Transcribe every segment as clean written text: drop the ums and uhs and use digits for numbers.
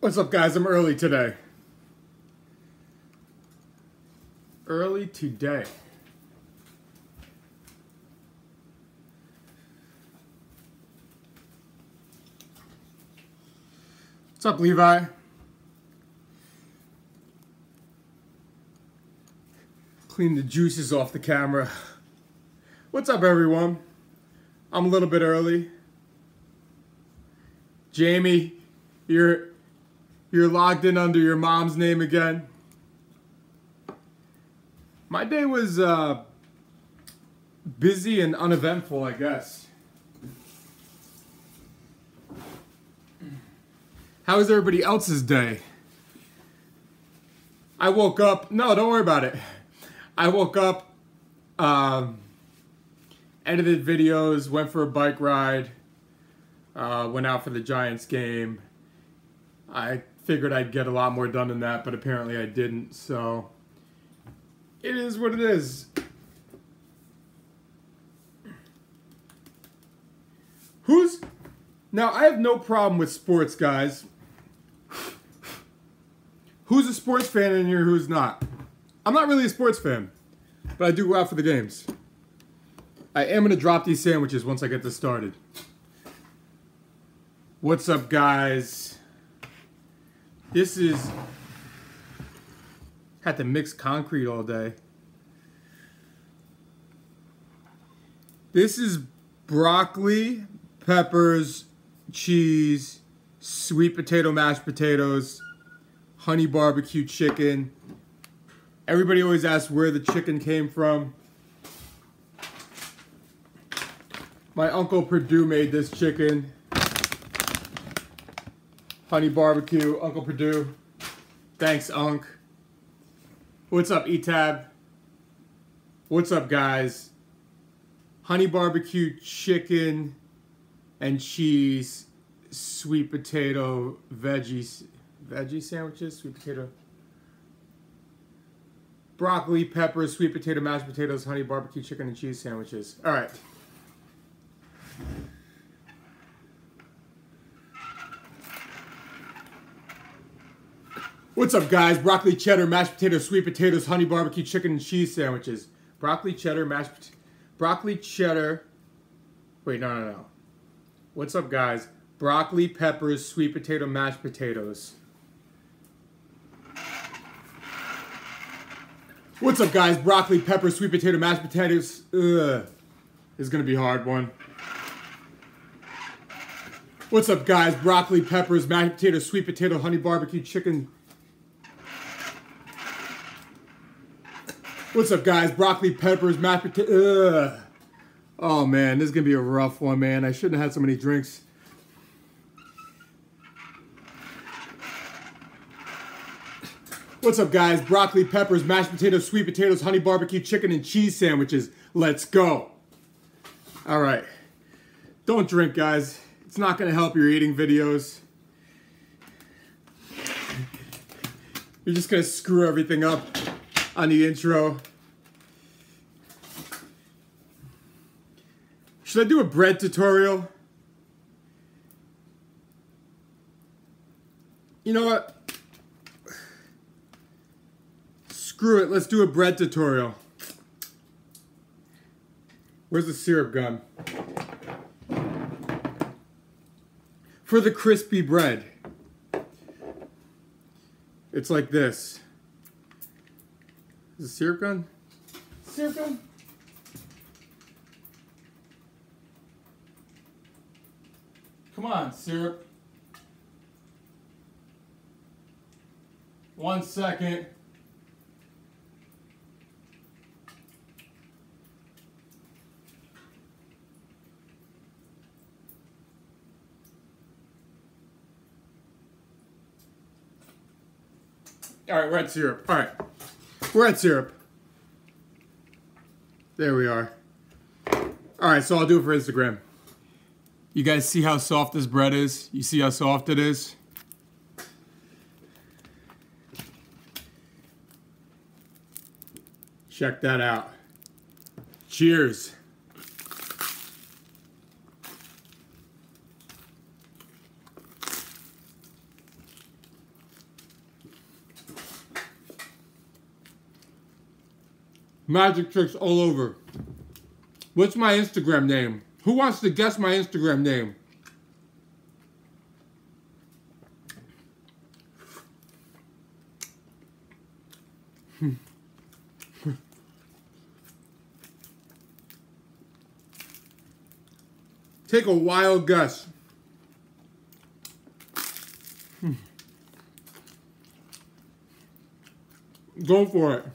What's up, guys? I'm early today. Early today. What's up, Levi? Clean the juices off the camera. What's up, everyone? I'm a little bit early. Jamie, you're logged in under your mom's name again. My day was busy and uneventful, I guess. How was everybody else's day? I woke up, no, don't worry about it. I woke up, edited videos, went for a bike ride, went out for the Giants game. I figured I'd get a lot more done than that, but apparently I didn't, so it is what it is. Now, I have no problem with sports, guys. Who's a sports fan in here, who's not? I'm not really a sports fan, but I do go out for the games. I am going to drop these sandwiches once I get this started. What's up, guys? This is... Had to mix concrete all day. This is broccoli, peppers, cheese, sweet potato mashed potatoes, honey barbecue chicken. Everybody always asks where the chicken came from. My Uncle Purdue made this chicken. Honey barbecue, Uncle Purdue. Thanks, Unc. What's up, Etab? What's up, guys? Honey barbecue chicken and cheese, sweet potato veggie sandwiches, sweet potato, broccoli, peppers, sweet potato, mashed potatoes, honey barbecue chicken and cheese sandwiches. All right. What's up, guys? Broccoli, cheddar, mashed potatoes, sweet potatoes, honey barbecue chicken and cheese sandwiches. Broccoli, cheddar, broccoli, cheddar. Wait, no. What's up, guys? Broccoli, peppers, sweet potato, mashed potatoes. What's up, guys? Broccoli, peppers, sweet potato, mashed potatoes. Ugh. This is gonna be a hard one. What's up, guys? Broccoli, peppers, mashed potatoes, sweet potato, honey barbecue chicken. What's up, guys? Broccoli, peppers, mashed potatoes. Ugh. Oh, man, this is going to be a rough one, man. I shouldn't have had so many drinks. What's up, guys? Broccoli, peppers, mashed potatoes, sweet potatoes, honey barbecue chicken, and cheese sandwiches. Let's go. All right. Don't drink, guys. It's not going to help your eating videos. You're just going to screw everything up on the intro. Should I do a bread tutorial? You know what? Screw it, let's do a bread tutorial. Where's the syrup gun? For the crispy bread. It's like this. Is it syrup gun? Syrup gun? Come on, syrup. 1 second. All right, we're at syrup. All right, we're at syrup. There we are. All right, so I'll do it for Instagram. You guys see how soft this bread is? You see how soft it is? Check that out. Cheers. Magic tricks all over. What's my Instagram name? Who wants to guess my Instagram name? Take a wild guess. Go for it.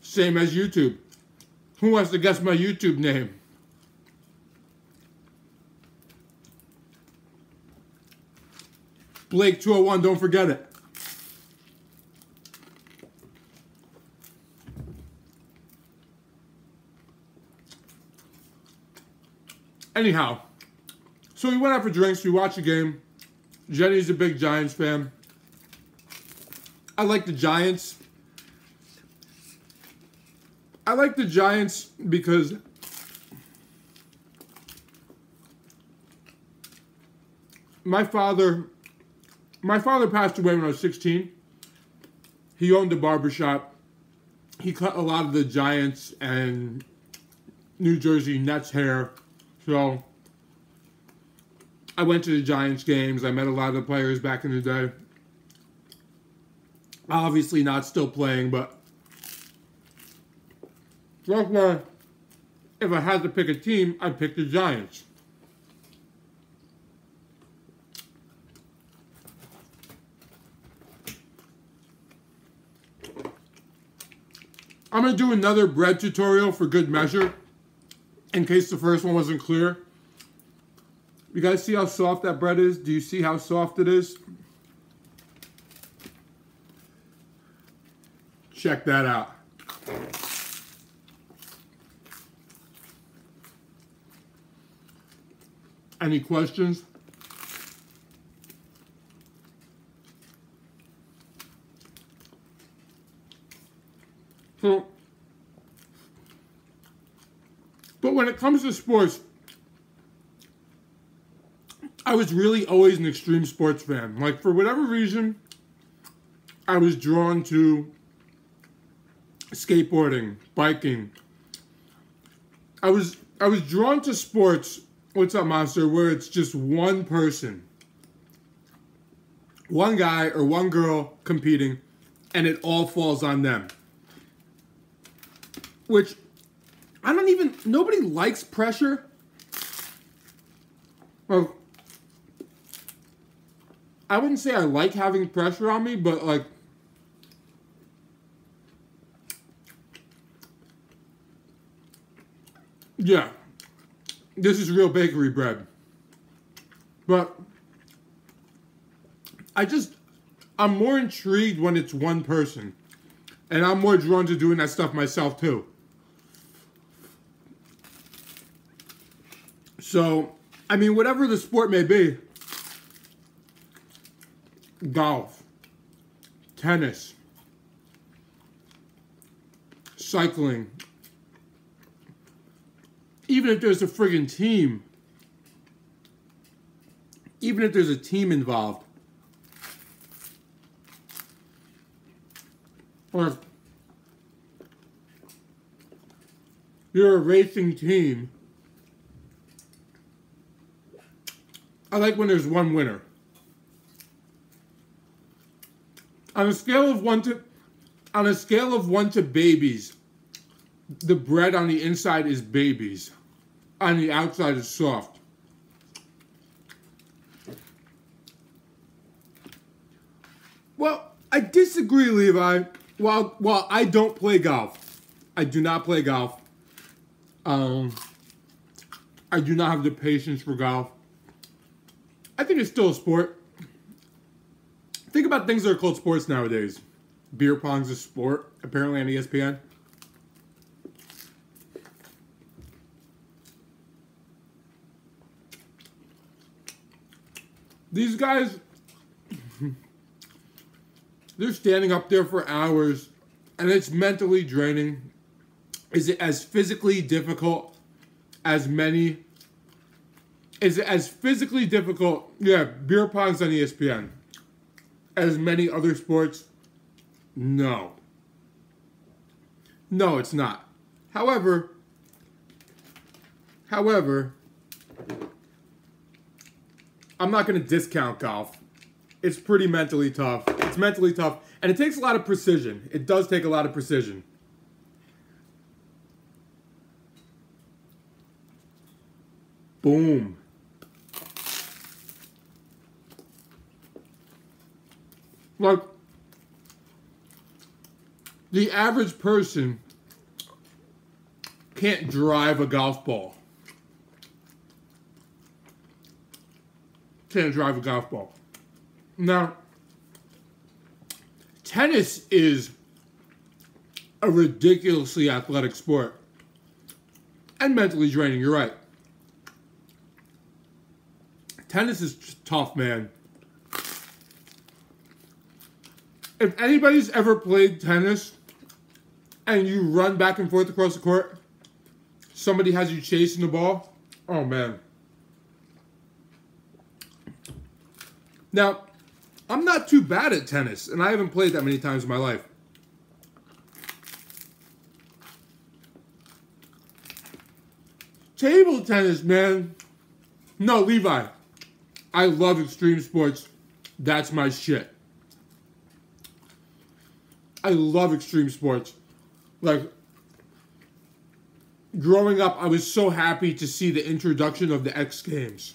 Same as YouTube. Who wants to guess my YouTube name? Blake 201, don't forget it. Anyhow, so we went out for drinks, we watched the game. Jenny's a big Giants fan. I like the Giants. I like the Giants because my father passed away when I was 16. He owned a barbershop. He cut a lot of the Giants and New Jersey Nets hair. So I went to the Giants games. I met a lot of the players back in the day. Obviously not still playing, but that's why if I had to pick a team, I'd pick the Giants. I'm going to do another bread tutorial for good measure, in case the first one wasn't clear. You guys see how soft that bread is? Do you see how soft it is? Check that out. Any questions? So, but when it comes to sports, I was really always an extreme sports fan. Like, for whatever reason, I was drawn to skateboarding, biking. I was drawn to sports, what's up, Monster, where it's just one person, one guy or one girl competing, and it all falls on them. Which, nobody likes pressure. Well, I wouldn't say I like having pressure on me, but like, yeah, this is real bakery bread. But I'm more intrigued when it's one person. And I'm more drawn to doing that stuff myself too. So, I mean, whatever the sport may be, golf, tennis, cycling, even if there's a friggin' team, even if there's a team involved, or if you're a racing team, I like when there's one winner. On a scale of one to babies, the bread on the inside is babies. On the outside is soft. Well, I disagree, Levi. While I don't play golf, I do not play golf. I do not have the patience for golf. I think it's still a sport. Think about things that are called sports nowadays. Beer pong's a sport, apparently on ESPN. These guys, they're standing up there for hours, and it's mentally draining. Is it as physically difficult as many? Is it as physically difficult? Yeah, beer pong's on ESPN. as many other sports? No. No, it's not. However, I'm not going to discount golf. It's pretty mentally tough. It's mentally tough. And it takes a lot of precision. It does take a lot of precision. Boom. Like, the average person can't drive a golf ball. Can't drive a golf ball. Now, tennis is a ridiculously athletic sport. And mentally draining, you're right. Tennis is just tough, man. If anybody's ever played tennis and you run back and forth across the court, somebody has you chasing the ball, oh man. Now, I'm not too bad at tennis, and I haven't played that many times in my life. Table tennis, man. No, Levi. I love extreme sports. That's my shit. I love extreme sports. Like, growing up, I was so happy to see the introduction of the X Games.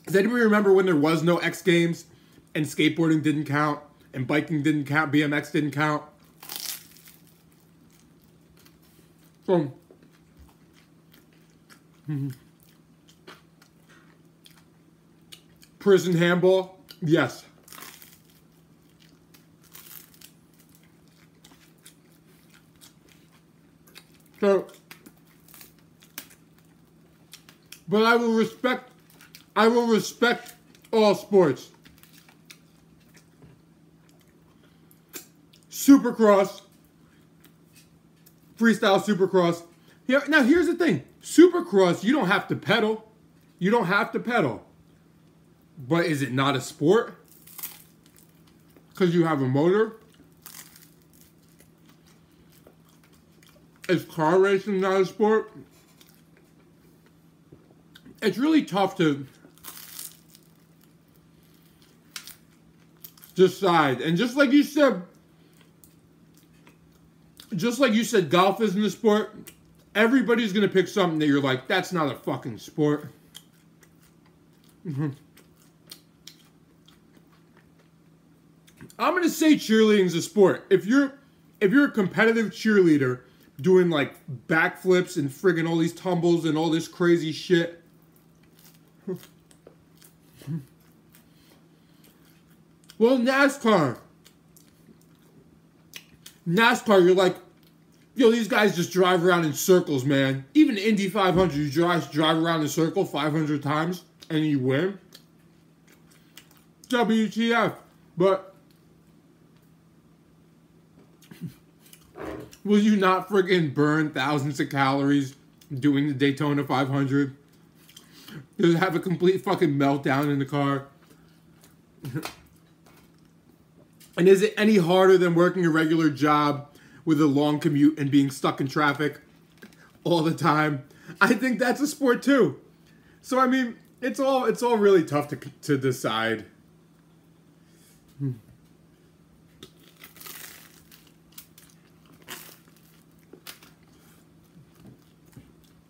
Does anybody remember when there was no X Games and skateboarding didn't count and biking didn't count, BMX didn't count? Prison handball? Yes. So, but I will respect all sports. Supercross, freestyle supercross. Here, now here's the thing. Supercross, you don't have to pedal. You don't have to pedal. But is it not a sport? Because you have a motor? Is car racing not a sport? It's really tough to decide. And just like you said, golf isn't a sport, everybody's going to pick something that you're like, that's not a fucking sport. I'm going to say cheerleading's a sport. If you're a competitive cheerleader doing like backflips and friggin' all these tumbles and all this crazy shit, well, NASCAR, you're like, yo, these guys just drive around in circles, man. Even Indy 500, you drive around in a circle 500 times and you win. WTF. But will you not friggin' burn thousands of calories doing the Daytona 500? Just have a complete fucking meltdown in the car? And is it any harder than working a regular job with a long commute and being stuck in traffic all the time? I think that's a sport too. So I mean, it's all really tough to decide.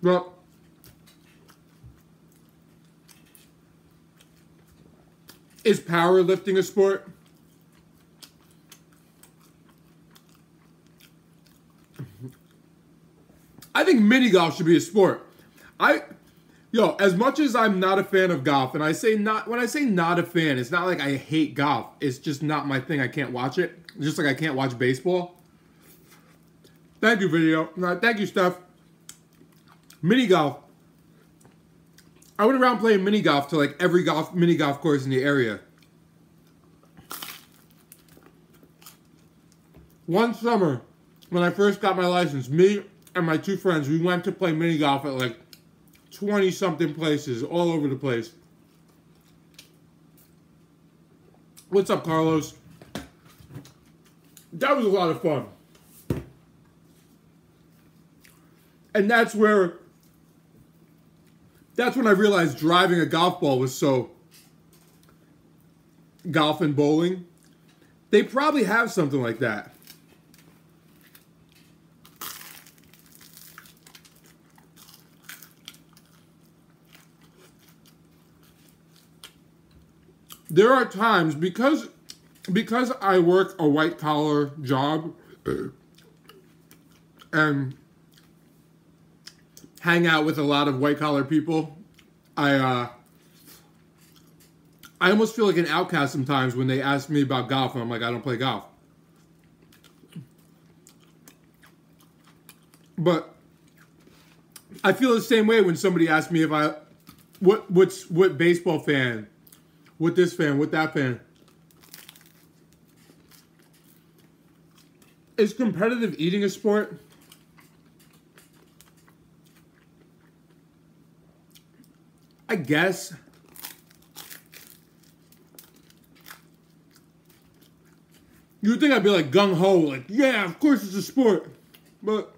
Well, is powerlifting a sport? I think mini golf should be a sport. As much as I'm not a fan of golf, and when I say not a fan, it's not like I hate golf. It's just not my thing. I can't watch it. Just like I can't watch baseball. Thank you, video. Thank you, Steph. Mini golf. I went around playing mini golf to like every mini golf course in the area. One summer, when I first got my license, me and my two friends, we went to play mini golf at like 20-something places all over the place. What's up, Carlos? That was a lot of fun. And that's when I realized driving a golf ball was so... Golf and bowling. They probably have something like that. There are times, because I work a white collar job and hang out with a lot of white collar people, I almost feel like an outcast sometimes when they ask me about golf and I'm like, I don't play golf. But I feel the same way when somebody asks me if what baseball fan, what this fan, what that fan. Is competitive eating a sport? I guess. You would think I'd be like gung-ho, like, yeah, of course it's a sport. But...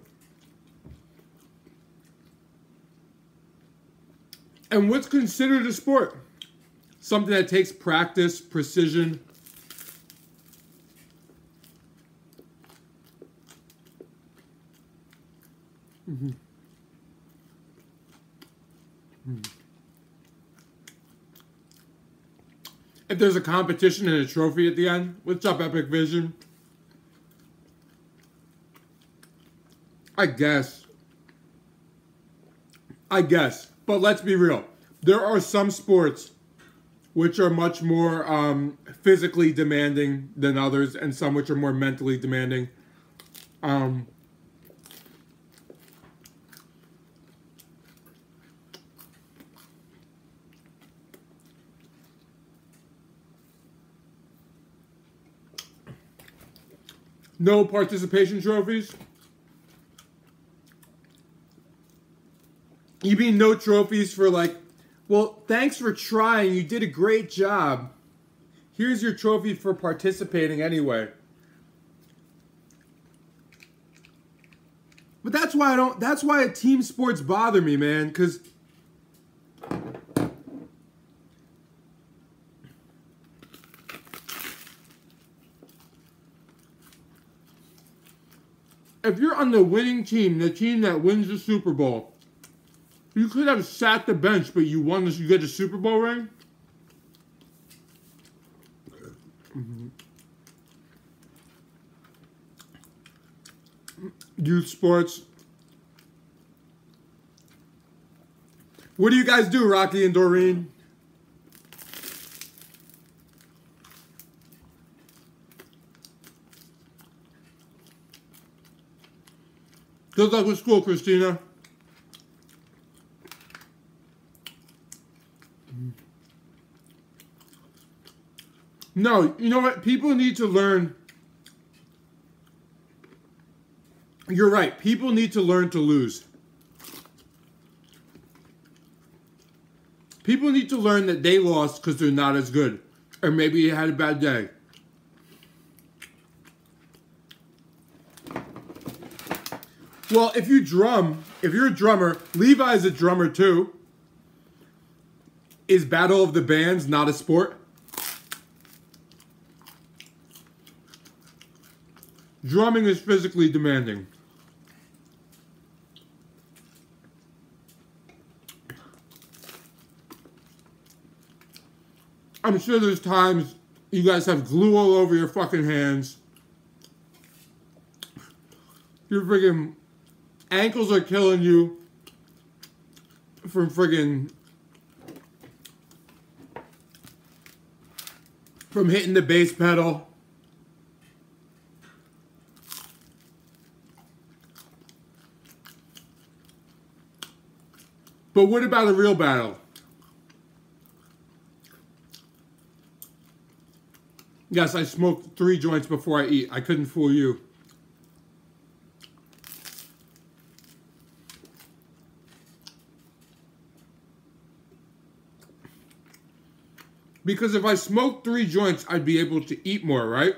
And what's considered a sport? Something that takes practice, precision. Mm-hmm. Mm-hmm. If there's a competition and a trophy at the end, what's up, Epic Vision? I guess. But let's be real. There are some sports which are much more physically demanding than others, and some which are more mentally demanding. No participation trophies? You mean no trophies for like, well, thanks for trying. You did a great job. Here's your trophy for participating anyway. But that's why team sports bother me, man, because if you're on the winning team, the team that wins the Super Bowl, you could have sat the bench, but you won this. You get a Super Bowl ring. Mm-hmm. Youth sports. What do you guys do, Rocky and Doreen? Good luck with school, Christina. No, you know what? People need to learn. You're right. People need to learn to lose. People need to learn that they lost because they're not as good. Or maybe they had a bad day. Well, if you're a drummer, Levi's a drummer too. Is Battle of the Bands not a sport? Drumming is physically demanding. I'm sure there's times you guys have glue all over your fucking hands. Your friggin' ankles are killing you from friggin' from hitting the bass pedal. But what about a real battle? Yes, I smoked 3 joints before I eat. I couldn't fool you. Because if I smoked 3 joints, I'd be able to eat more, right?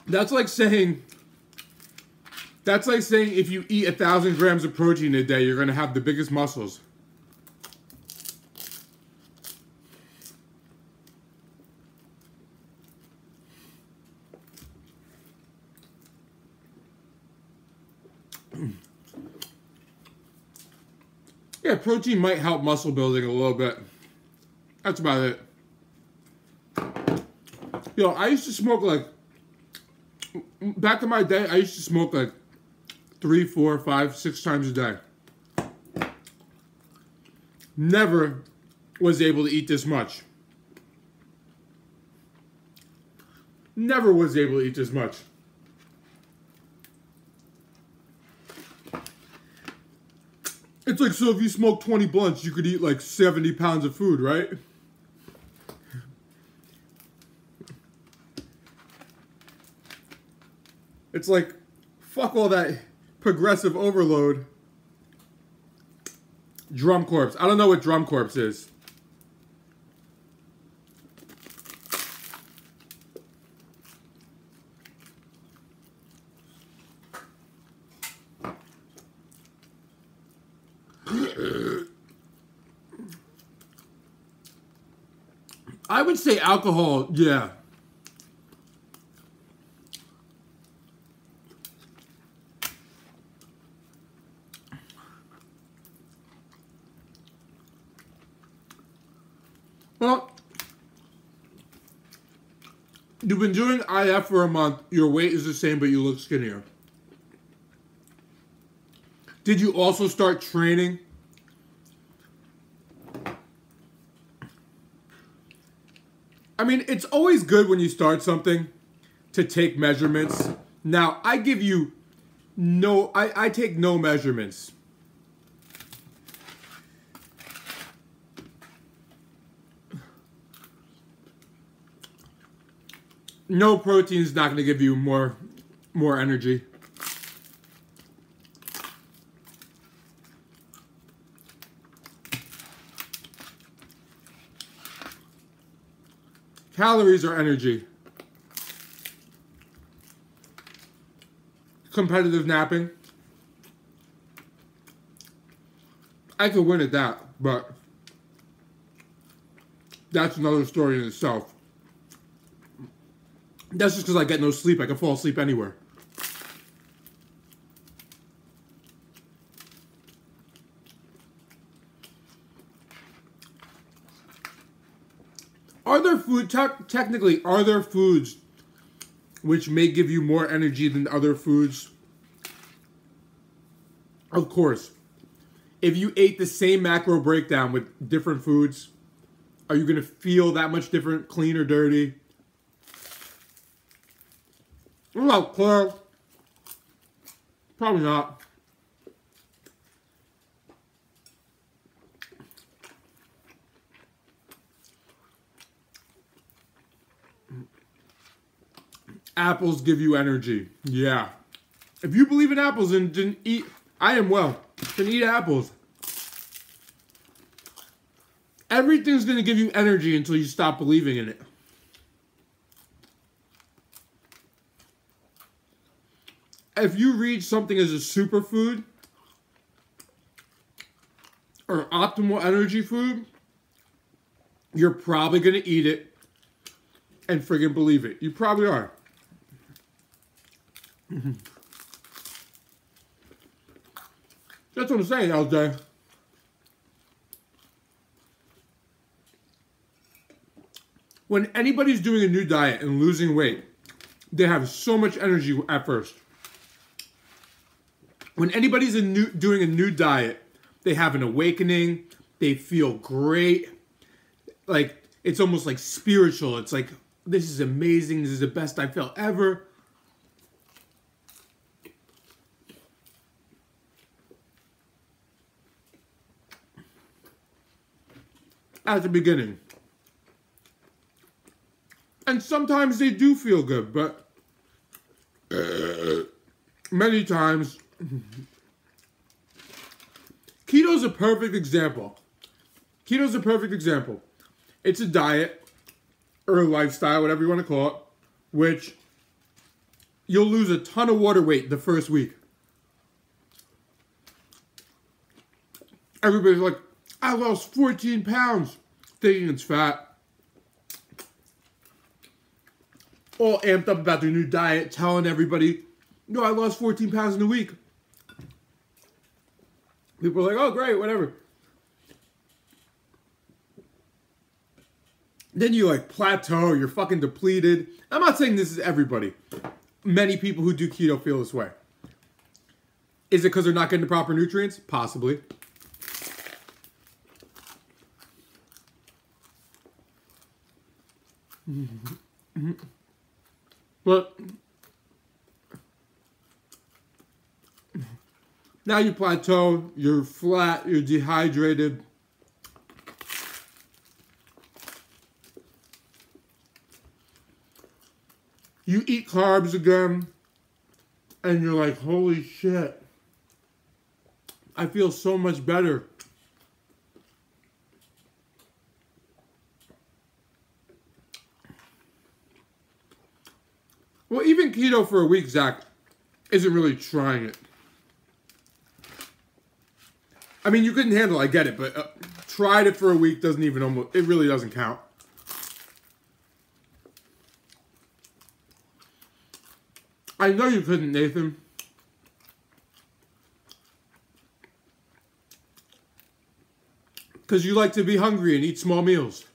That's like saying if you eat 1,000 grams of protein a day, you're going to have the biggest muscles. Yeah, protein might help muscle building a little bit. That's about it. Yo, I used to smoke like, back in my day, I used to smoke like 3, 4, 5, 6 times a day. Never was able to eat this much. Never was able to eat this much. It's like, so if you smoke 20 blunts, you could eat like 70 pounds of food, right? It's like, fuck all that progressive overload. Drum Corps. I don't know what Drum Corps is. I would say alcohol, yeah. Well, you've been doing IF for a month, your weight is the same, but you look skinnier. Did you also start training? I mean, it's always good when you start something to take measurements. Now, I give you no, I take no measurements. No protein is not going to give you more energy. Calories are energy. Competitive napping. I could win at that, but that's another story in itself. That's just because I get no sleep. I can fall asleep anywhere. Are there technically, are there foods which may give you more energy than other foods? Of course. If you ate the same macro breakdown with different foods, are you going to feel that much different, clean or dirty? No, clear. Probably not. Apples give you energy. Yeah. If you believe in apples and didn't eat, I am well. Then eat apples. Everything's going to give you energy until you stop believing in it. If you read something as a superfood or optimal energy food, you're probably going to eat it and friggin' believe it. You probably are. That's what I'm saying, LJ. When anybody's doing a new diet and losing weight, they have so much energy at first. When anybody's doing a new diet, they have an awakening. They feel great. Like, it's almost like spiritual. It's like, this is amazing. This is the best I felt ever. At the beginning. And sometimes they do feel good, but many times keto Keto's a perfect example. Keto's a perfect example. It's a diet or a lifestyle, whatever you want to call it, which you'll lose a ton of water weight the first week. Everybody's like, I lost 14 pounds, thinking it's fat. All amped up about their new diet, telling everybody, no, I lost 14 pounds in a week. People are like, oh, great, whatever. Then you like plateau, you're fucking depleted. I'm not saying this is everybody. Many people who do keto feel this way. Is it because they're not getting the proper nutrients? Possibly. But now you plateau, you're flat, you're dehydrated. You eat carbs again, and you're like, holy shit, I feel so much better. Well, even keto for a week, Zach, isn't really trying it. I mean, you couldn't handle it, I get it, but tried it for a week doesn't even almost, it really doesn't count. I know you couldn't, Nathan. Because you like to be hungry and eat small meals.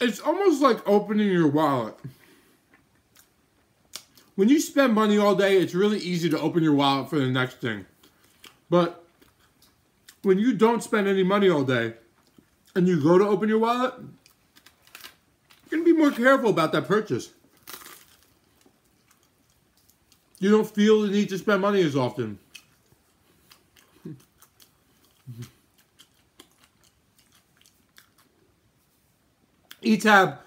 It's almost like opening your wallet. When you spend money all day, it's really easy to open your wallet for the next thing. But when you don't spend any money all day and you go to open your wallet, you're going to be more careful about that purchase. You don't feel the need to spend money as often. E-Tab,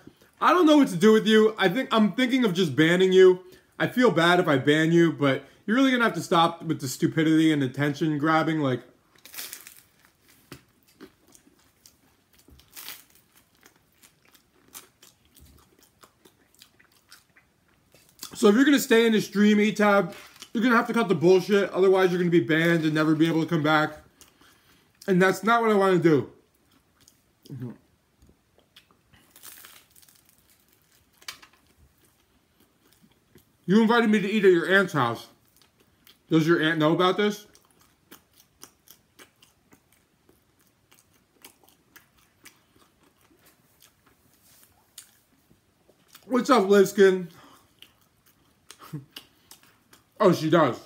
I don't know what to do with you. I'm thinking of just banning you. I feel bad if I ban you, but you're really gonna have to stop with the stupidity and attention grabbing. Like, so if you're gonna stay in the stream, E-Tab, you're gonna have to cut the bullshit. Otherwise, you're gonna be banned and never be able to come back. And that's not what I want to do. You invited me to eat at your aunt's house. Does your aunt know about this? What's up, Livskin? Oh, she does.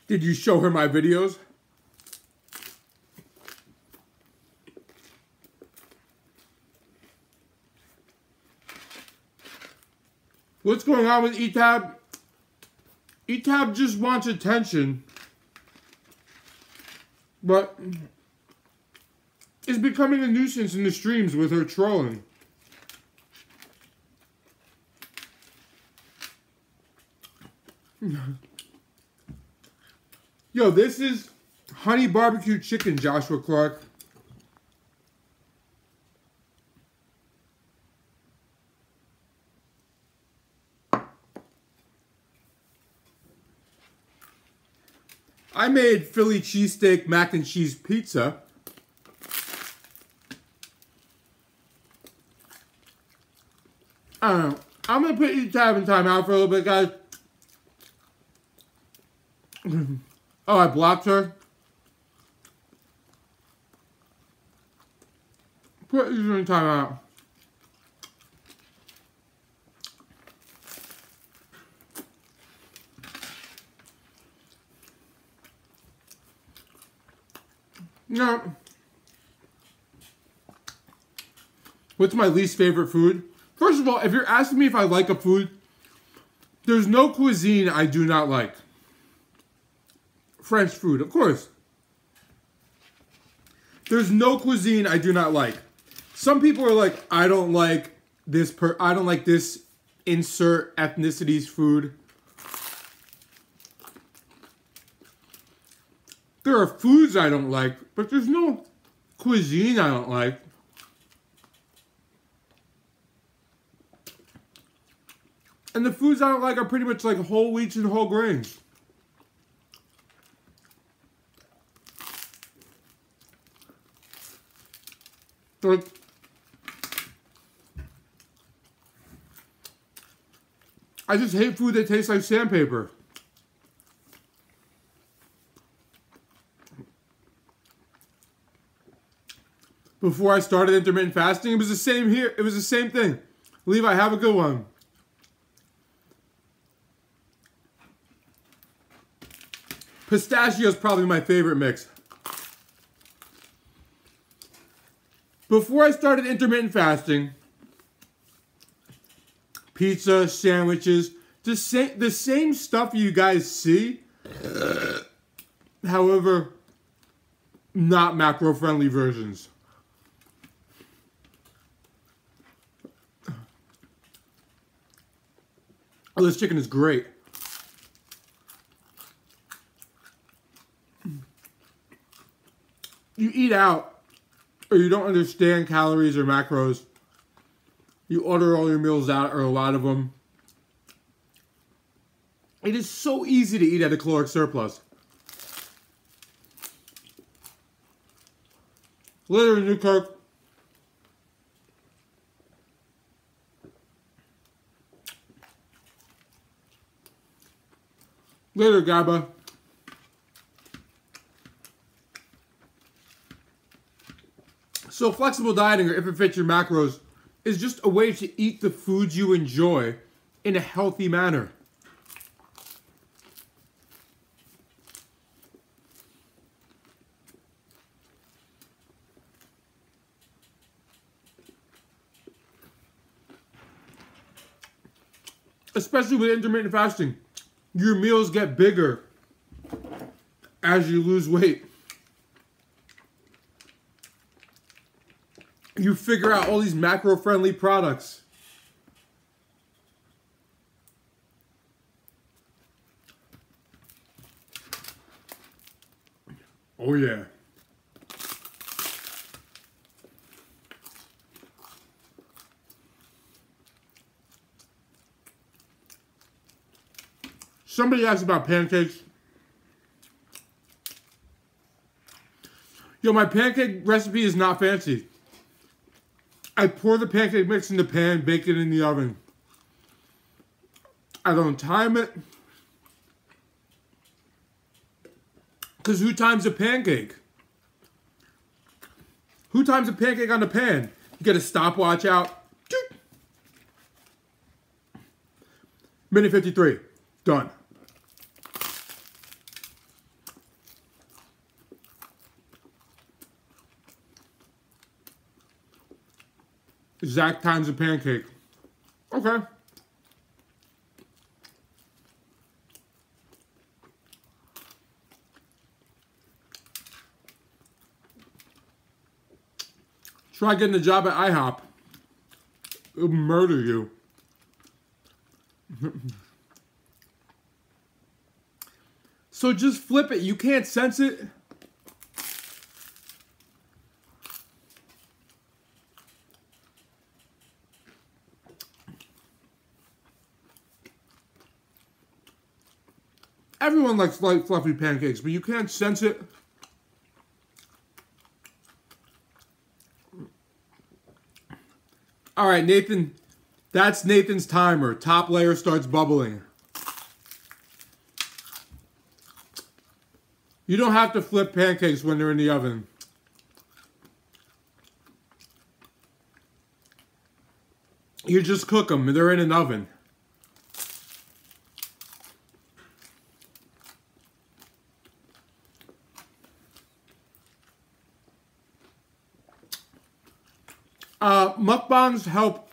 Did you show her my videos? What's going on with E-Tab? E-Tab just wants attention, but is becoming a nuisance in the streams with her trolling. Yo, this is honey barbecue chicken, Joshua Clark. I made Philly cheesesteak mac and cheese pizza. I don't know. I'm going to put E-Tab in timeout for a little bit, guys. Oh, I blocked her. Put you in timeout. No. What's my least favorite food? First of all, if you're asking me if I like a food, there's no cuisine I do not like. French food, of course. There's no cuisine I do not like. Some people are like, I don't like this insert ethnicity's food. There are foods I don't like, but there's no cuisine I don't like. And the foods I don't like are pretty much like whole wheats and whole grains. Like, I just hate food that tastes like sandpaper. Before I started intermittent fasting, it was the same here. It was the same thing. Levi, have a good one. Pistachio is probably my favorite mix. Before I started intermittent fasting, pizza, sandwiches, the same stuff you guys see, however, not macro-friendly versions. Oh, this chicken is great. You eat out, or you don't understand calories or macros. You order all your meals out, or a lot of them. It is so easy to eat at a caloric surplus. Later, Newkirk. Later, Gaba. So flexible dieting, or if it fits your macros, is just a way to eat the foods you enjoy in a healthy manner. Especially with intermittent fasting, your meals get bigger as you lose weight. You figure out all these macro-friendly products. Oh yeah. Somebody asked about pancakes. Yo, my pancake recipe is not fancy. I pour the pancake mix in the pan, bake it in the oven. I don't time it. Because who times a pancake? Who times a pancake on the pan? You get a stopwatch out. Doot. Minute 53. Done. Exact times a pancake. Okay. Try getting a job at IHOP. It'll murder you. So just flip it. You can't sense it. Everyone likes light, fluffy pancakes, but you can't sense it. All right, Nathan. That's Nathan's timer. Top layer starts bubbling. You don't have to flip pancakes when they're in the oven. You just cook them. They're in an oven. Mukbangs help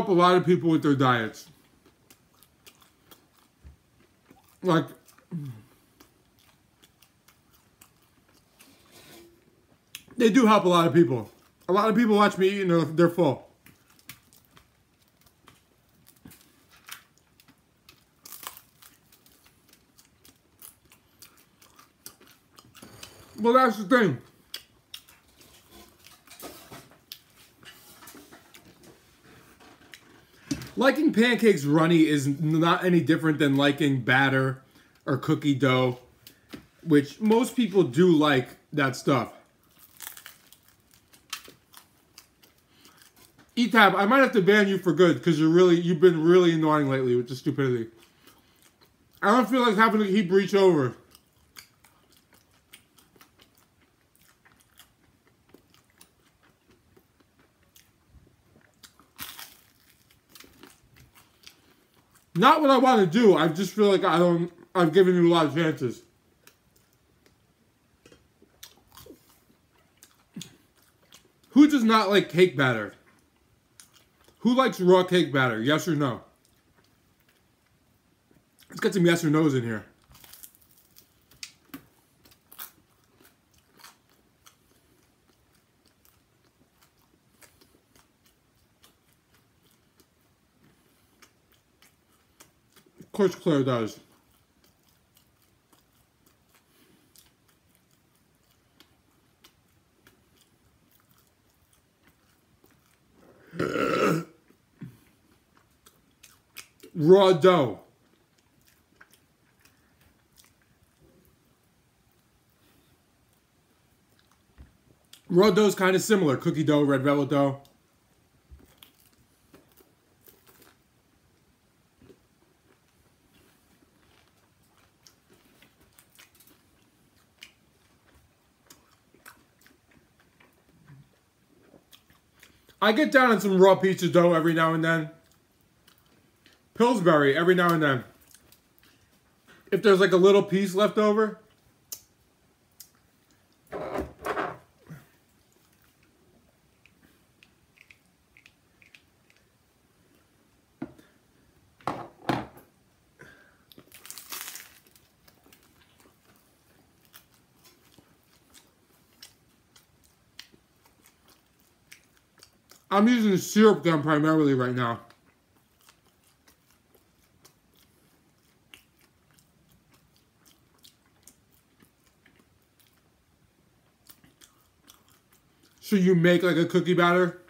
a lot of people with their diets. Like, They do help a lot of people. A lot of people watch me eat and they're full. Well, that's the thing. Liking pancakes runny is not any different than liking batter or cookie dough, which most people do like that stuff. E-Tab, I might have to ban you for good because you've been really annoying lately with the stupidity. I don't feel like having to keep reach over. Not what I want to do. I just feel like I've given you a lot of chances. Who does not like cake batter? Who likes raw cake batter? Yes or no? Let's get some yes or no's in here. Of course Claire does. Raw dough. Raw dough is kind of similar. Cookie dough, red velvet dough. I get down on some raw pizza dough every now and then. Pillsbury every now and then. If there's like a little piece left over. I'm using syrup gum primarily right now. So you make like a cookie batter.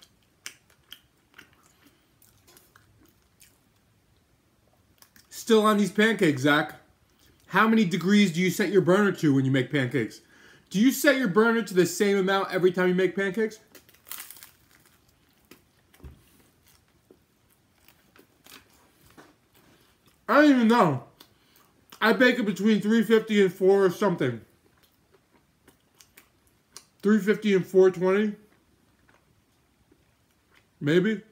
Still on these pancakes, Zach. How many degrees do you set your burner to when you make pancakes? Do you set your burner to the same amount every time you make pancakes? I don't even know. I bake it between 350 and 4 or something. 350 and 420? Maybe?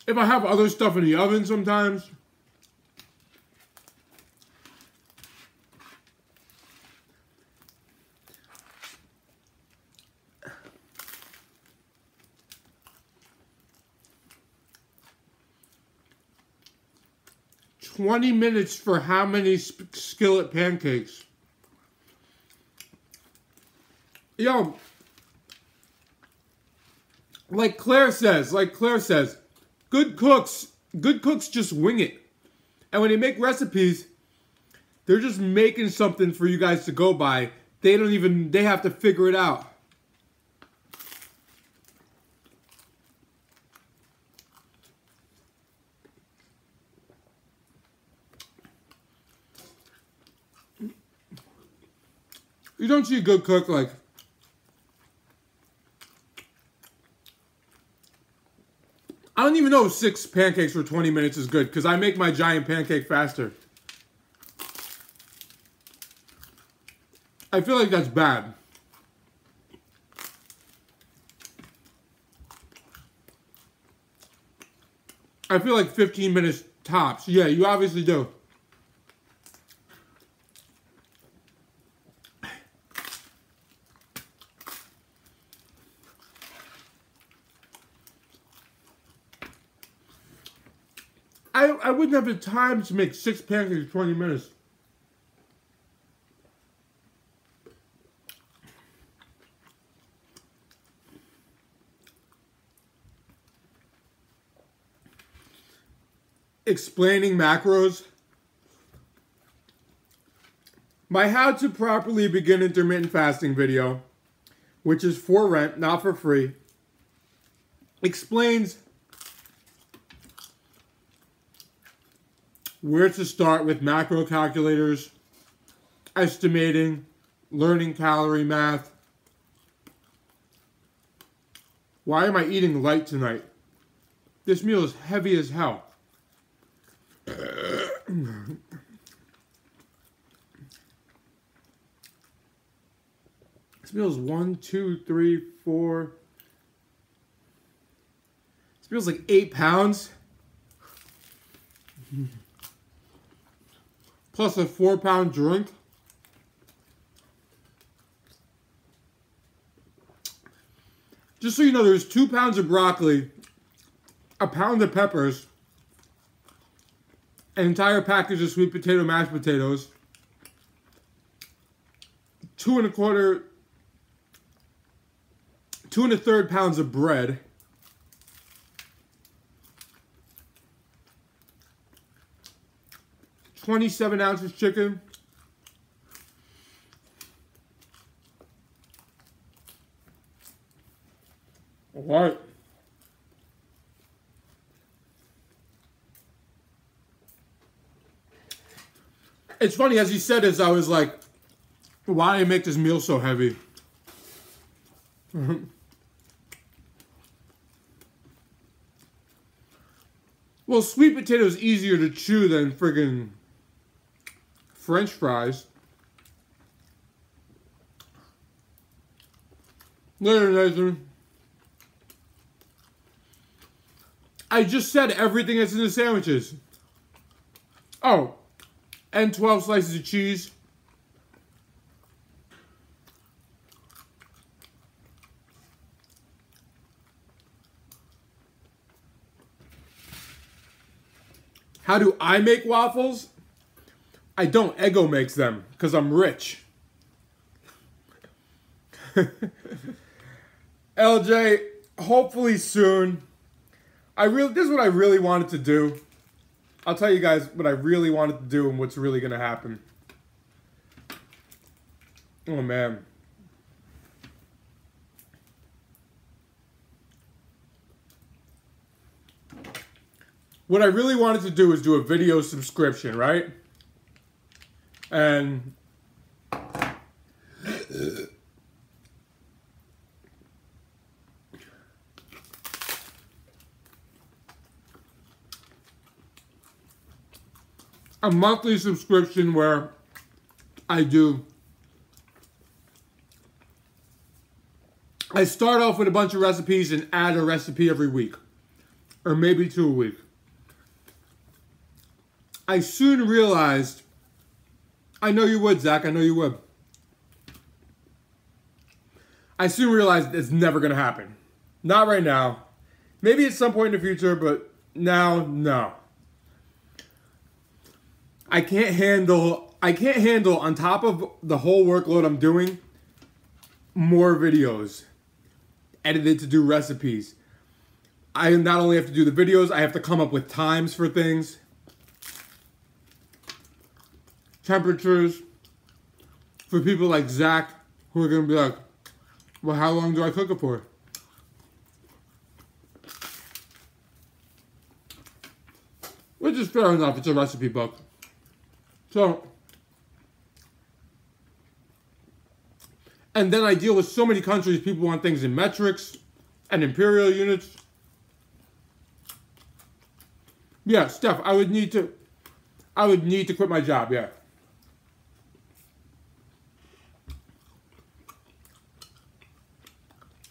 If I have other stuff in the oven sometimes. $20 minutes for how many skillet pancakes? Yo, like Claire says, good cooks just wing it. And when they make recipes, they're just making something for you guys to go by. They have to figure it out. You don't see a good cook like... I don't even know if 6 pancakes for 20 minutes is good, because I make my giant pancake faster. I feel like that's bad. I feel like 15 minutes tops. Yeah, you obviously do. I wouldn't have the time to make 6 pancakes in 20 minutes. explaining macros. My how to properly begin intermittent fasting video, which is for rent, not for free, explains where to start with macro calculators, estimating, learning calorie math. Why am I eating light tonight? This meal is heavy as hell. This meal is 1, 2, 3, 4. This meal's like 8 pounds. Plus a 4-pound drink. Just so you know, there's 2 pounds of broccoli, a pound of peppers, an entire package of sweet potato mashed potatoes, 2 1/3 pounds of bread, 27 ounces chicken, all right. It's funny, as you said this, I was like, why do I make this meal so heavy? Well, sweet potato is easier to chew than friggin' French fries. Later, Nathan. I just said everything that's in the sandwiches. Oh, and 12 slices of cheese. How do I make waffles? I don't. Eggo makes them because I'm rich. LJ, hopefully soon. This is what I really wanted to do. I'll tell you guys what I really wanted to do and what's really going to happen. Oh, man. What I really wanted to do is do a video subscription, right? And a monthly subscription where I start off with a bunch of recipes and add a recipe every week, or maybe 2 a week. I soon realized, I know you would, Zach, I know you would. I soon realized it's never going to happen. Not right now. Maybe at some point in the future, but now, no. I can't handle on top of the whole workload I'm doing, more videos edited to do recipes. I not only have to do the videos, I have to come up with times for things, temperatures, for people like Zach, who are going to be like, well, how long do I cook it for? Which is fair enough, it's a recipe book. So, and then I deal with so many countries, people want things in metrics and imperial units. Yeah, Steph, I would need to quit my job, yeah.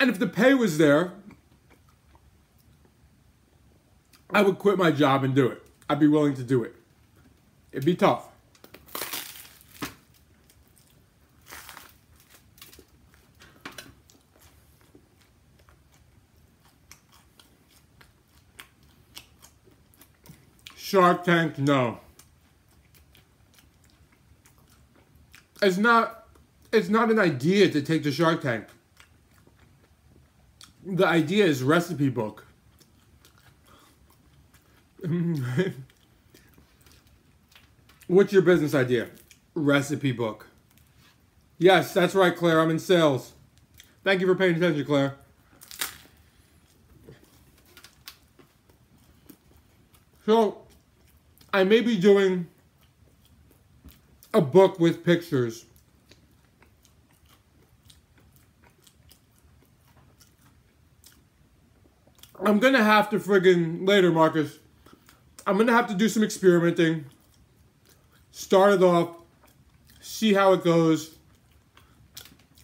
And if the pay was there, I would quit my job and do it. I'd be willing to do it. It'd be tough. Shark Tank, no. It's not an idea to take to Shark Tank. The idea is recipe book. What's your business idea? Recipe book. Yes, that's right, Claire. I'm in sales. Thank you for paying attention, Claire. So, I may be doing a book with pictures. I'm gonna have to later, Marcus. I'm gonna have to do some experimenting. Start it off. See how it goes.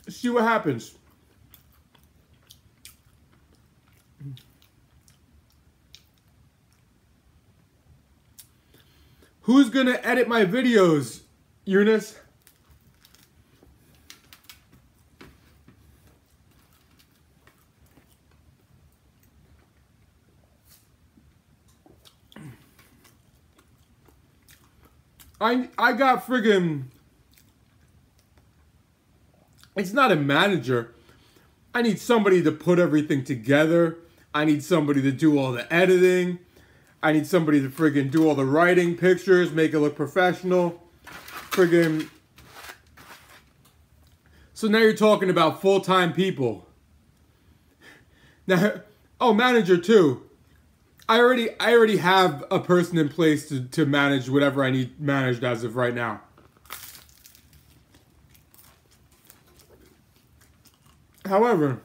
See what happens. Who's gonna edit my videos, Eunice? I got it's not a manager. I need somebody to put everything together. I need somebody to do all the editing. I need somebody to do all the writing, pictures, make it look professional. So now you're talking about full-time people. Now, oh, manager too. I already have a person in place to manage whatever I need managed as of right now. However,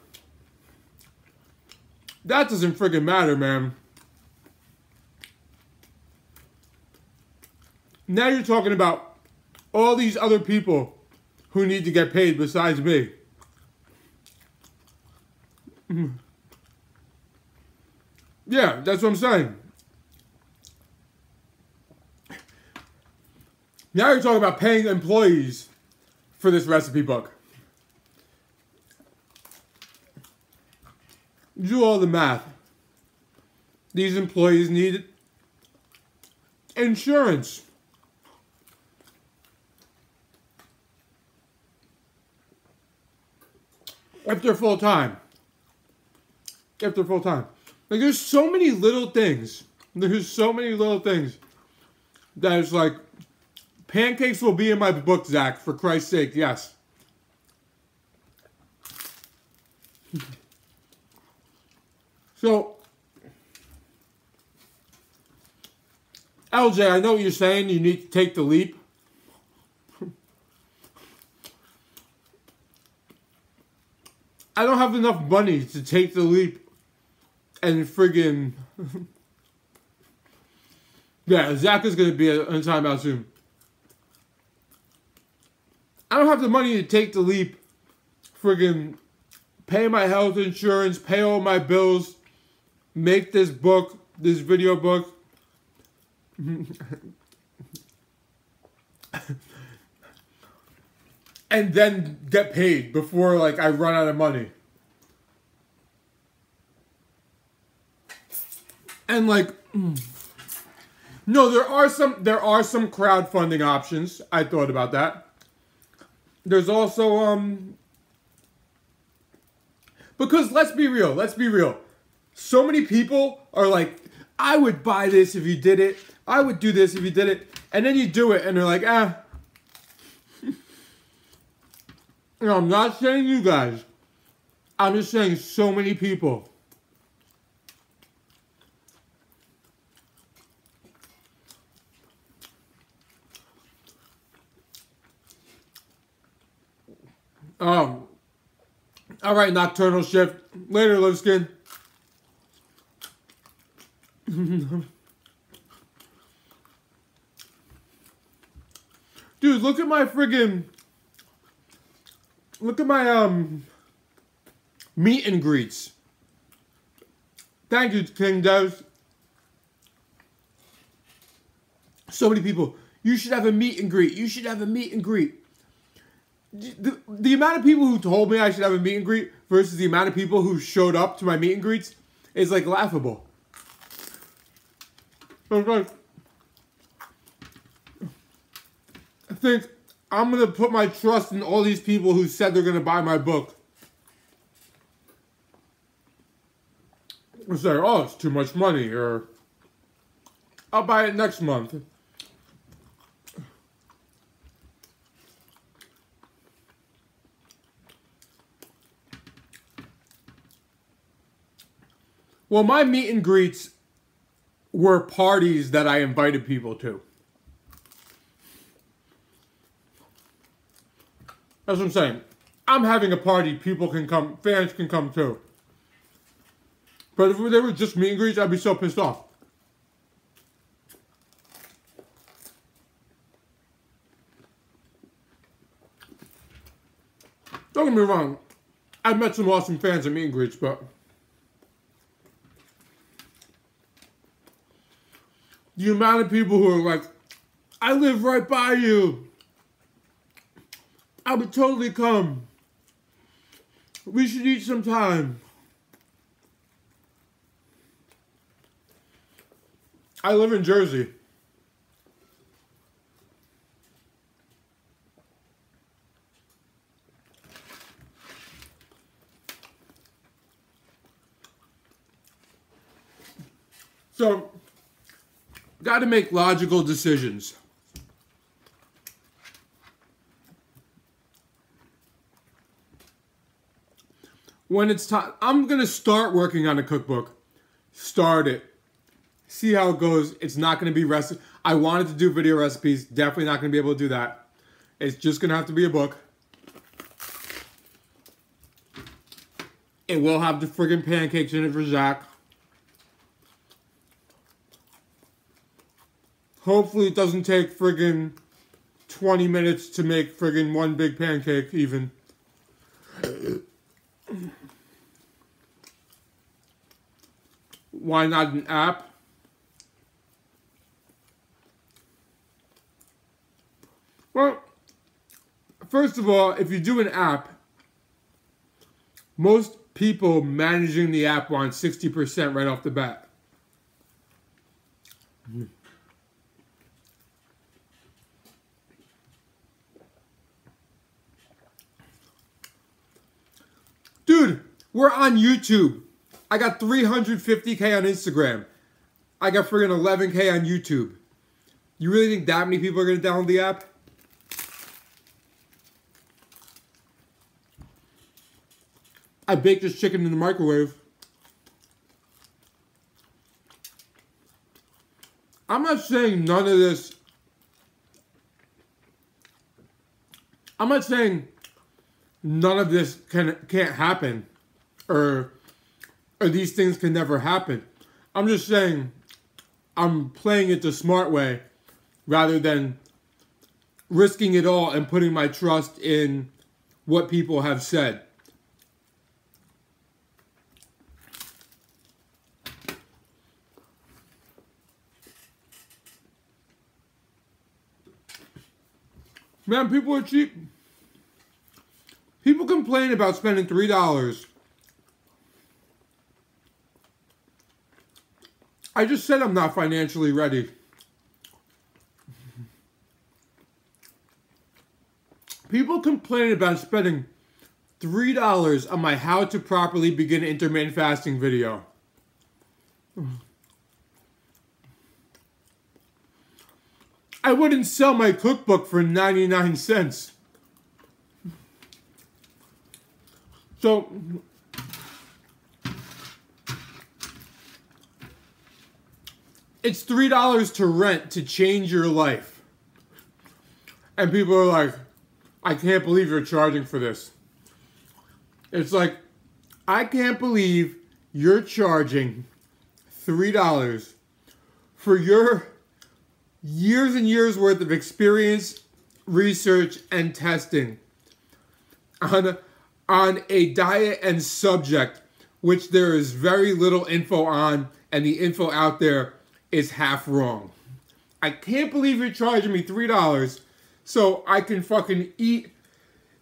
that doesn't matter, man. Now you're talking about all these other people who need to get paid besides me. Yeah, that's what I'm saying. Now you're talking about paying employees for this recipe book. Do all the math. These employees need insurance. If they're full-time. If they're full-time. Like, there's so many little things. There's so many little things that it's like, pancakes will be in my book, Zach, for Christ's sake, yes. So, LJ, I know what you're saying. You need to take the leap. I don't have enough money to take the leap and yeah, Zach is going to be in timeout soon. I don't have the money to take the leap, pay my health insurance, pay all my bills, make this book, this video book. And then get paid before I run out of money. And no, there are some crowdfunding options. I thought about that. There's also because let's be real. So many people are like, I would buy this if you did it. I would do this if you did it. And then you do it and they're like, ah. No, I'm not saying you guys. I'm just saying so many people. All right, Nocturnal Shift. Later, Liveskin. Dude, look at my look at my, meet and greets. Thank you, King Devs. So many people. You should have a meet and greet. You should have a meet and greet. The amount of people who told me I should have a meet and greet versus the amount of people who showed up to my meet and greets is laughable. I think I'm going to put my trust in all these people who said they're going to buy my book. Or say, oh, it's too much money, or I'll buy it next month. Well, my meet and greets were parties that I invited people to. That's what I'm saying. I'm having a party, people can come, fans can come too. But if they were just meet and greets, I'd be so pissed off. Don't get me wrong, I've met some awesome fans at meet and greets, but the amount of people who are like, I live right by you. I would totally come. We should eat sometime. I live in Jersey. So, got to make logical decisions. When it's time, I'm going to start working on a cookbook. Start it. See how it goes. It's not going to be recipe. I wanted to do video recipes. Definitely not going to be able to do that. It's just going to have to be a book. It will have the friggin' pancakes in it for Zach. Hopefully it doesn't take friggin' 20 minutes to make friggin' one big pancake even. Why not an app? Well, first of all, if you do an app, most people managing the app want 60% right off the bat. Dude, we're on YouTube. I got 350K on Instagram. I got friggin' 11K on YouTube. You really think that many people are going to download the app? I baked this chicken in the microwave. I'm not saying none of this. I'm not saying none of this can't happen, or these things can never happen. I'm just saying I'm playing it the smart way rather than risking it all and putting my trust in what people have said. Man, people are cheap. People complain about spending $3. I just said I'm not financially ready. People complain about spending $3 on my how to properly begin intermittent fasting video. I wouldn't sell my cookbook for 99 cents. So, it's $3 to rent to change your life. And people are like, I can't believe you're charging for this. It's like, I can't believe you're charging $3 for your years and years worth of experience, research, and testing on a diet and subject which there is very little info on, and the info out there is half wrong. I can't believe you're charging me $3 so I can fucking eat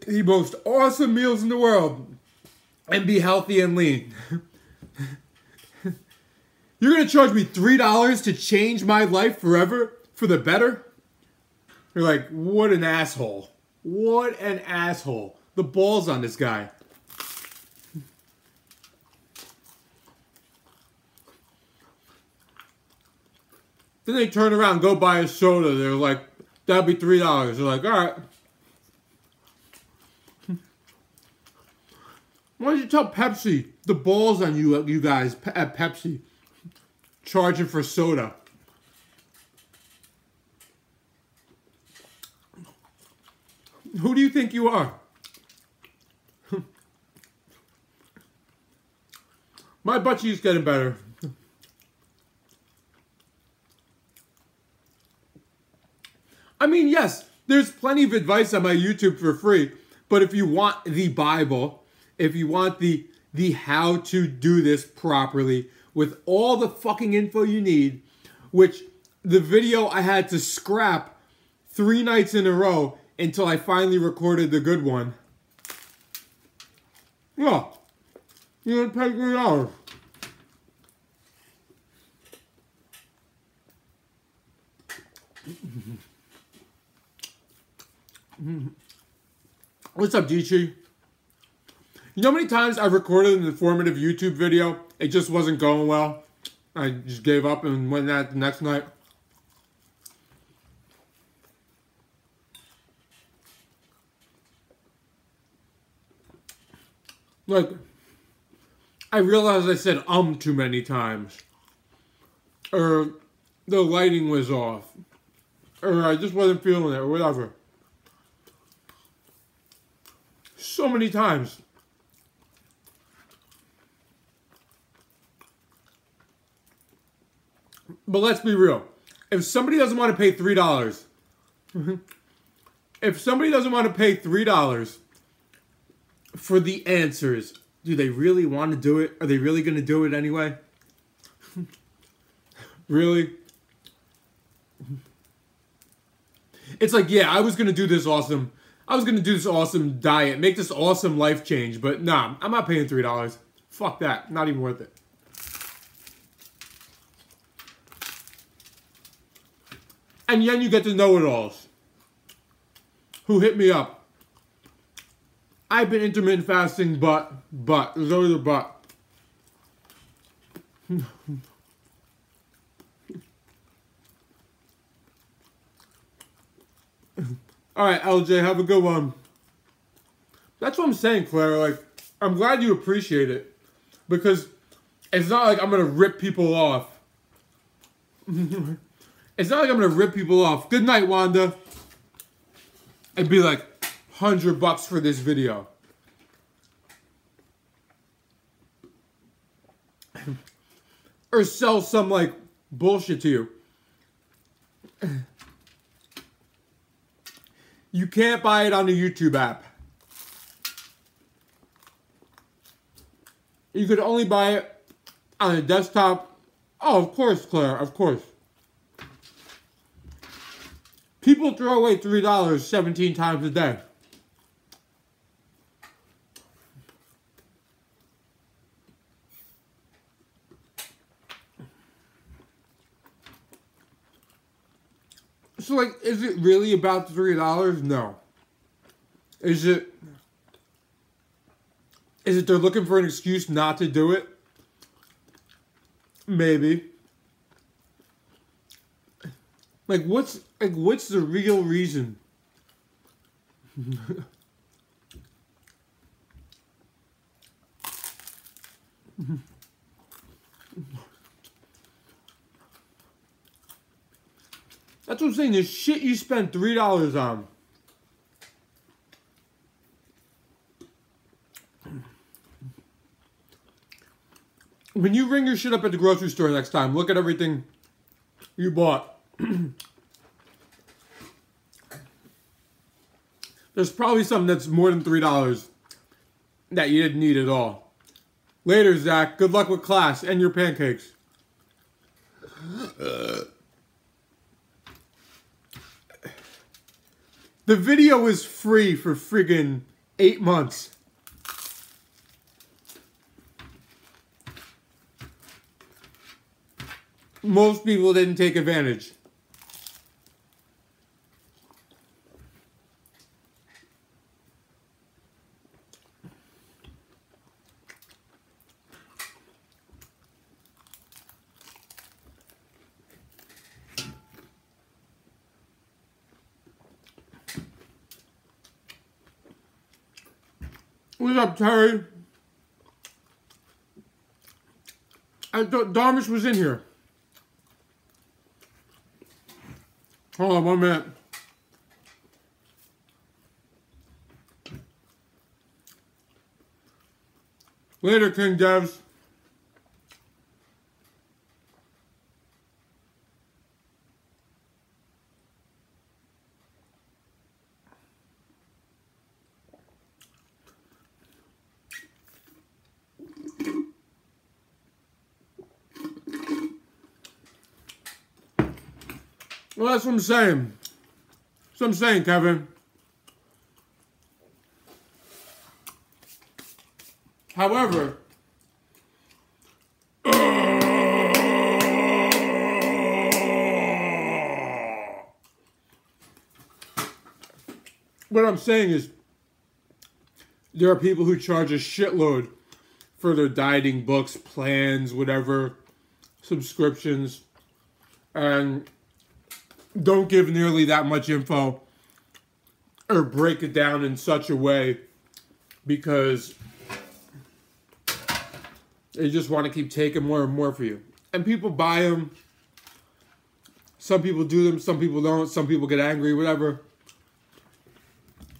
the most awesome meals in the world and be healthy and lean. You're gonna charge me $3 to change my life forever for the better? You're like, what an asshole. What an asshole. The balls on this guy. Then they turn around and go buy a soda. They're like, that'll be $3. They're like, all right. Why don't you tell Pepsi? The balls on you, you guys at Pepsi. Charging for soda. Who do you think you are? My butt cheek's getting better. I mean, yes, there's plenty of advice on my YouTube for free, but if you want the Bible, if you want the how to do this properly with all the fucking info you need, which the video I had to scrap 3 nights in a row until I finally recorded the good one. Yeah, you're gonna pay $3. What's up, Dichi? You know how many times I've recorded an informative YouTube video, it just wasn't going well? I just gave up and went at the next night. Like, I realized I said too many times. Or the lighting was off. Or I just wasn't feeling it, or whatever. So many times. But let's be real. If somebody doesn't want to pay $3, if somebody doesn't want to pay $3 for the answers, do they really want to do it? Are they really going to do it anyway? Really? It's like, yeah, I was going to do this awesome diet, make this awesome life change, but nah, I'm not paying $3. Fuck that. Not even worth it. And then you get the know-it-alls who hit me up. I've been intermittent fasting, but, there's always a but. Alright, LJ, have a good one. That's what I'm saying, Claire. Like, I'm glad you appreciate it. Because it's not like I'm going to rip people off. It's not like I'm going to rip people off. Good night, Wanda. It'd be like $100 for this video. Or sell some, like, bullshit to you. You can't buy it on the YouTube app. You could only buy it on a desktop. Oh, of course, Claire, of course. People throw away $3 17 times a day. So, like, is it really about $3? No. Is it they're looking for an excuse not to do it? Maybe. Like, what's the real reason? That's what I'm saying. The shit you spent $3 on. When you ring your shit up at the grocery store next time, look at everything you bought. There's probably something that's more than $3 that you didn't need at all. Later, Zach. Good luck with class and your pancakes. The video is free for friggin' 8 months. Most people didn't take advantage. What's up, Terry? I thought Darmish was in here. Hold on 1 minute. Later, King Devs. Well, that's what I'm saying. That's what I'm saying, Kevin. However, what I'm saying is there are people who charge a shitload for their dieting books, plans, whatever, subscriptions, and don't give nearly that much info or break it down in such a way because they just want to keep taking more and more for you. And people buy them. Some people do them, some people don't. Some people get angry, whatever.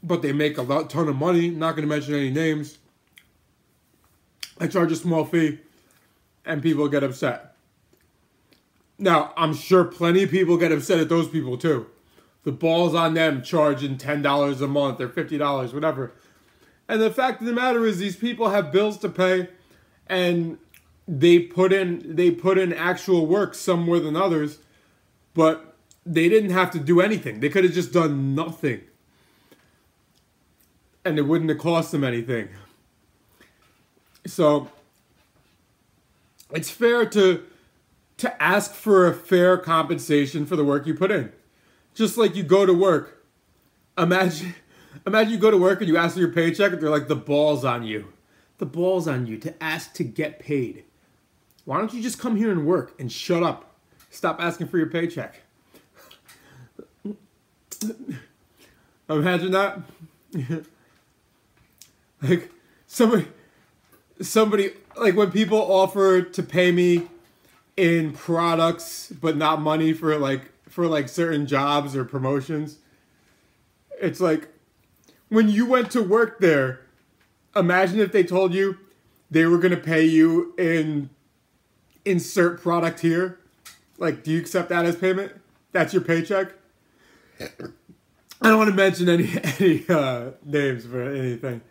But they make a ton of money. Not going to mention any names. I charge a small fee, and people get upset. Now, I'm sure plenty of people get upset at those people, too. The ball's on them charging $10 a month or $50, whatever. And the fact of the matter is these people have bills to pay, and they put in actual work some more than others, but they didn't have to do anything. They could have just done nothing. And it wouldn't have cost them anything. So, it's fair to ask for a fair compensation for the work you put in. Just like you go to work. Imagine you go to work and you ask for your paycheck and they're like, the ball's on you. The ball's on you to ask to get paid. Why don't you just come here and work and shut up? Stop asking for your paycheck. Imagine that. Like somebody like when people offer to pay me in products but not money for certain jobs or promotions. It's like when you went to work there, imagine if they told you they were going to pay you in insert product here. Like, do you accept that as payment? That's your paycheck? I don't want to mention any names for anything.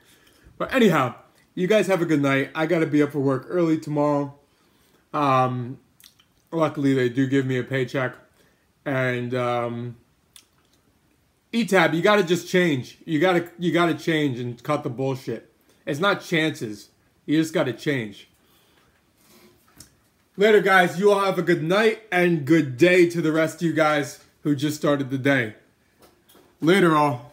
But anyhow, you guys have a good night. I got to be up for work early tomorrow. Luckily, they do give me a paycheck. And ETAB, you got to just change. You got to change and cut the bullshit. It's not chances. You just got to change. Later, guys. You all have a good night and good day to the rest of you guys who just started the day. Later, all.